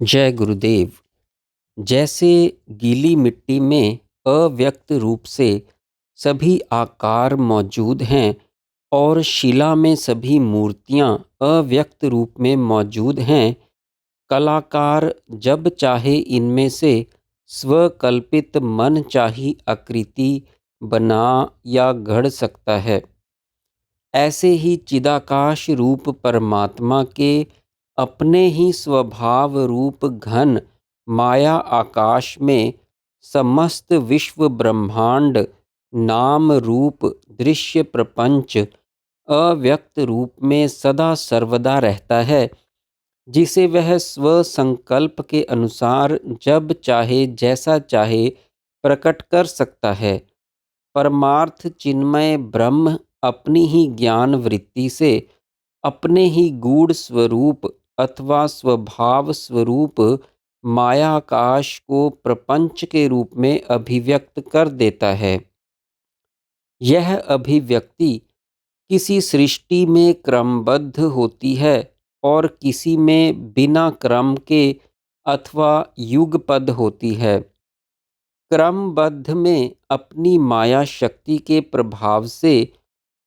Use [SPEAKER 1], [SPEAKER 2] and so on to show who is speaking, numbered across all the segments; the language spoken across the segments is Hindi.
[SPEAKER 1] जय गुरुदेव। जैसे गीली मिट्टी में अव्यक्त रूप से सभी आकार मौजूद हैं और शिला में सभी मूर्तियां अव्यक्त रूप में मौजूद हैं, कलाकार जब चाहे इनमें से स्वकल्पित मनचाही आकृति बना या गढ़ सकता है। ऐसे ही चिदाकाश रूप परमात्मा के अपने ही स्वभाव रूप घन माया आकाश में समस्त विश्व ब्रह्मांड नाम रूप दृश्य प्रपंच अव्यक्त रूप में सदा सर्वदा रहता है, जिसे वह स्व संकल्प के अनुसार जब चाहे जैसा चाहे प्रकट कर सकता है। परमार्थ चिन्मय ब्रह्म अपनी ही ज्ञान वृत्ति से अपने ही गूढ़ स्वरूप अथवा स्वभाव स्वरूप मायाकाश को प्रपंच के रूप में अभिव्यक्त कर देता है। यह अभिव्यक्ति किसी सृष्टि में क्रमबद्ध होती है और किसी में बिना क्रम के अथवा युगपद होती है। क्रमबद्ध में अपनी माया शक्ति के प्रभाव से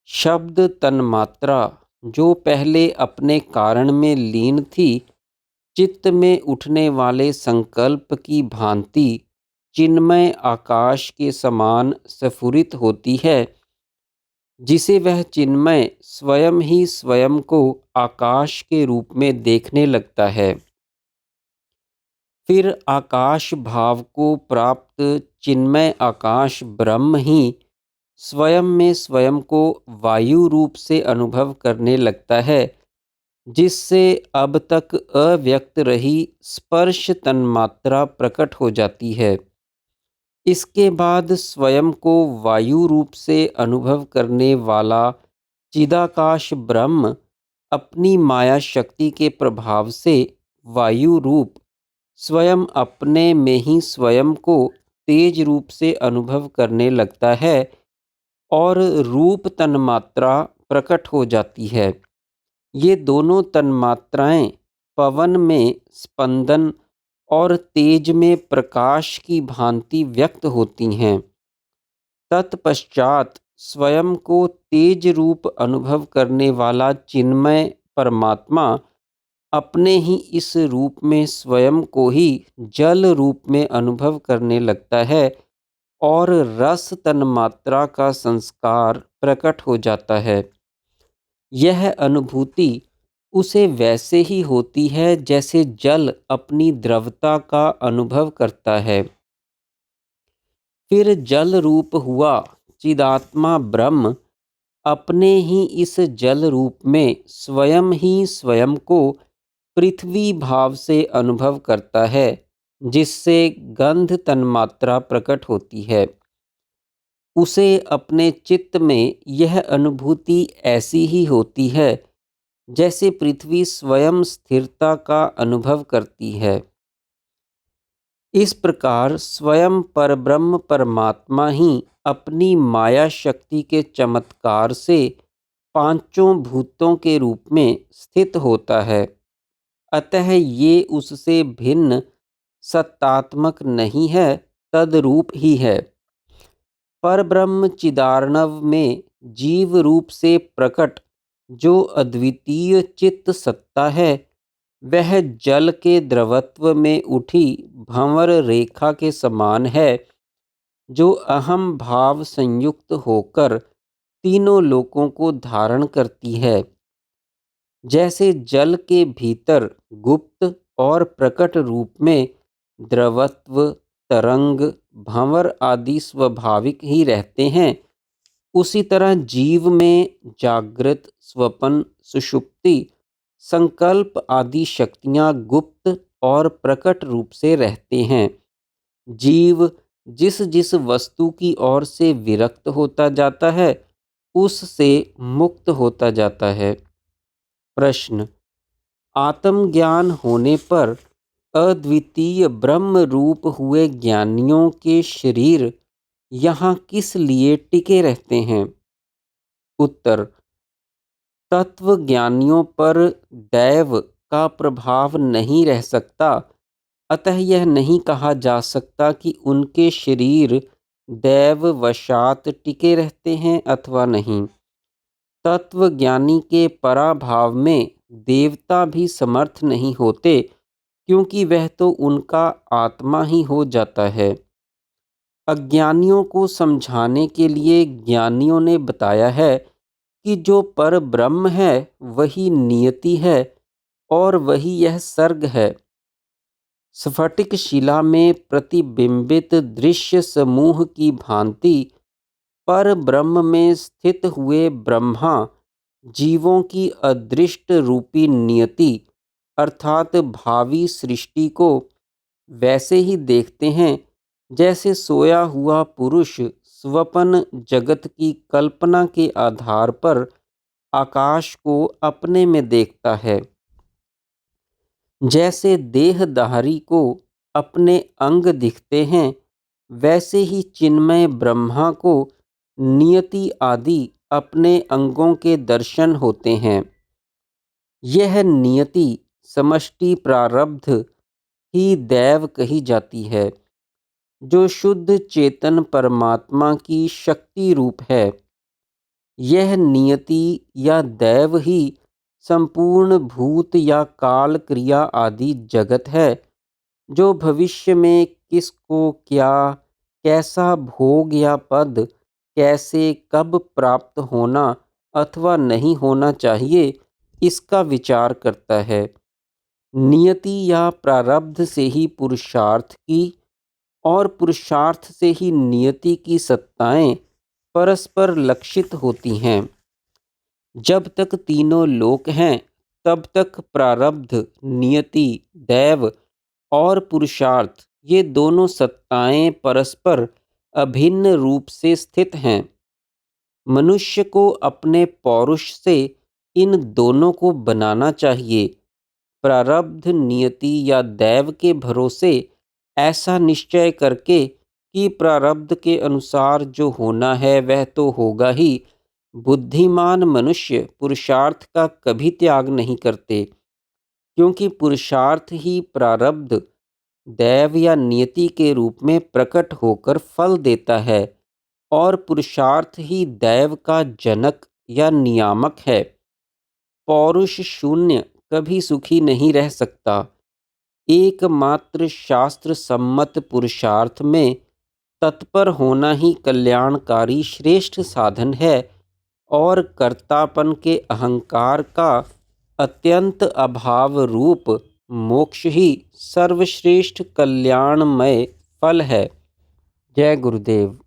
[SPEAKER 1] शब्द तन्मात्रा जो पहले अपने कारण में लीन थी, चित्त में उठने वाले संकल्प की भांति चिन्मय आकाश के समान स्फुरित होती है, जिसे वह चिन्मय स्वयं ही स्वयं को आकाश के रूप में देखने लगता है। फिर आकाश भाव को प्राप्त चिन्मय आकाश ब्रह्म ही स्वयं में स्वयं को वायु रूप से अनुभव करने लगता है, जिससे अब तक अव्यक्त रही स्पर्श तन्मात्रा प्रकट हो जाती है। इसके बाद स्वयं को वायु रूप से अनुभव करने वाला चिदाकाश ब्रह्म अपनी माया शक्ति के प्रभाव से वायु रूप स्वयं अपने में ही स्वयं को तेज रूप से अनुभव करने लगता है और रूप तन्मात्रा प्रकट हो जाती है। ये दोनों तन्मात्राएं पवन में स्पंदन और तेज में प्रकाश की भांति व्यक्त होती हैं। तत्पश्चात स्वयं को तेज रूप अनुभव करने वाला चिन्मय परमात्मा अपने ही इस रूप में स्वयं को ही जल रूप में अनुभव करने लगता है और रस तन्मात्रा का संस्कार प्रकट हो जाता है। यह अनुभूति उसे वैसे ही होती है जैसे जल अपनी द्रवता का अनुभव करता है। फिर जल रूप हुआ चिदात्मा ब्रह्म अपने ही इस जल रूप में स्वयं ही स्वयं को पृथ्वी भाव से अनुभव करता है, जिससे गंध तन्मात्रा प्रकट होती है। उसे अपने चित्त में यह अनुभूति ऐसी ही होती है जैसे पृथ्वी स्वयं स्थिरता का अनुभव करती है। इस प्रकार स्वयं परब्रह्म परमात्मा ही अपनी माया शक्ति के चमत्कार से पांचों भूतों के रूप में स्थित होता है। अतः ये उससे भिन्न सत्तात्मक नहीं है, तद्रूप ही है। परब्रह्म चिदार्णव में जीव रूप से प्रकट जो अद्वितीय चित्त सत्ता है, वह जल के द्रवत्व में उठी भंवर रेखा के समान है, जो अहम भाव संयुक्त होकर तीनों लोकों को धारण करती है। जैसे जल के भीतर गुप्त और प्रकट रूप में द्रवत्व, तरंग, भंवर आदि स्वाभाविक ही रहते हैं, उसी तरह जीव में जागृत, स्वपन, सुषुप्ति, संकल्प आदि शक्तियां गुप्त और प्रकट रूप से रहते हैं। जीव जिस जिस वस्तु की ओर से विरक्त होता जाता है, उससे मुक्त होता जाता है। प्रश्न: आत्मज्ञान होने पर अद्वितीय ब्रह्म रूप हुए ज्ञानियों के शरीर यहाँ किस लिए टिके रहते हैं? उत्तर: तत्व ज्ञानियों पर दैव का प्रभाव नहीं रह सकता, अतः यह नहीं कहा जा सकता कि उनके शरीर दैववशात टिके रहते हैं अथवा नहीं। तत्वज्ञानी के पराभाव में देवता भी समर्थ नहीं होते, क्योंकि वह तो उनका आत्मा ही हो जाता है। अज्ञानियों को समझाने के लिए ज्ञानियों ने बताया है कि जो पर ब्रह्म है वही नियति है और वही यह सर्ग है। स्फटिक शिला में प्रतिबिंबित दृश्य समूह की भांति पर ब्रह्म में स्थित हुए ब्रह्मा जीवों की अदृष्ट रूपी नियति अर्थात भावी सृष्टि को वैसे ही देखते हैं जैसे सोया हुआ पुरुष स्वपन जगत की कल्पना के आधार पर आकाश को अपने में देखता है। जैसे देहधारी को अपने अंग दिखते हैं, वैसे ही चिन्मय ब्रह्मा को नियति आदि अपने अंगों के दर्शन होते हैं। यह नियति समष्टि प्रारब्ध ही दैव कही जाती है, जो शुद्ध चेतन परमात्मा की शक्ति रूप है। यह नियति या दैव ही संपूर्ण भूत या काल क्रिया आदि जगत है, जो भविष्य में किसको क्या, कैसा भोग या पद, कैसे कब प्राप्त होना अथवा नहीं होना चाहिए, इसका विचार करता है। नियति या प्रारब्ध से ही पुरुषार्थ की और पुरुषार्थ से ही नियति की सत्ताएं परस्पर लक्षित होती हैं। जब तक तीनों लोक हैं, तब तक प्रारब्ध, नियति, दैव और पुरुषार्थ ये दोनों सत्ताएं परस्पर अभिन्न रूप से स्थित हैं। मनुष्य को अपने पौरुष से इन दोनों को बनाना चाहिए। प्रारब्ध, नियति या दैव के भरोसे ऐसा निश्चय करके कि प्रारब्ध के अनुसार जो होना है वह तो होगा ही, बुद्धिमान मनुष्य पुरुषार्थ का कभी त्याग नहीं करते, क्योंकि पुरुषार्थ ही प्रारब्ध, दैव या नियति के रूप में प्रकट होकर फल देता है और पुरुषार्थ ही दैव का जनक या नियामक है। पौरुष शून्य कभी सुखी नहीं रह सकता। एकमात्र शास्त्र सम्मत पुरुषार्थ में तत्पर होना ही कल्याणकारी श्रेष्ठ साधन है और कर्तापन के अहंकार का अत्यंत अभाव रूप मोक्ष ही सर्वश्रेष्ठ कल्याणमय फल है। जय गुरुदेव।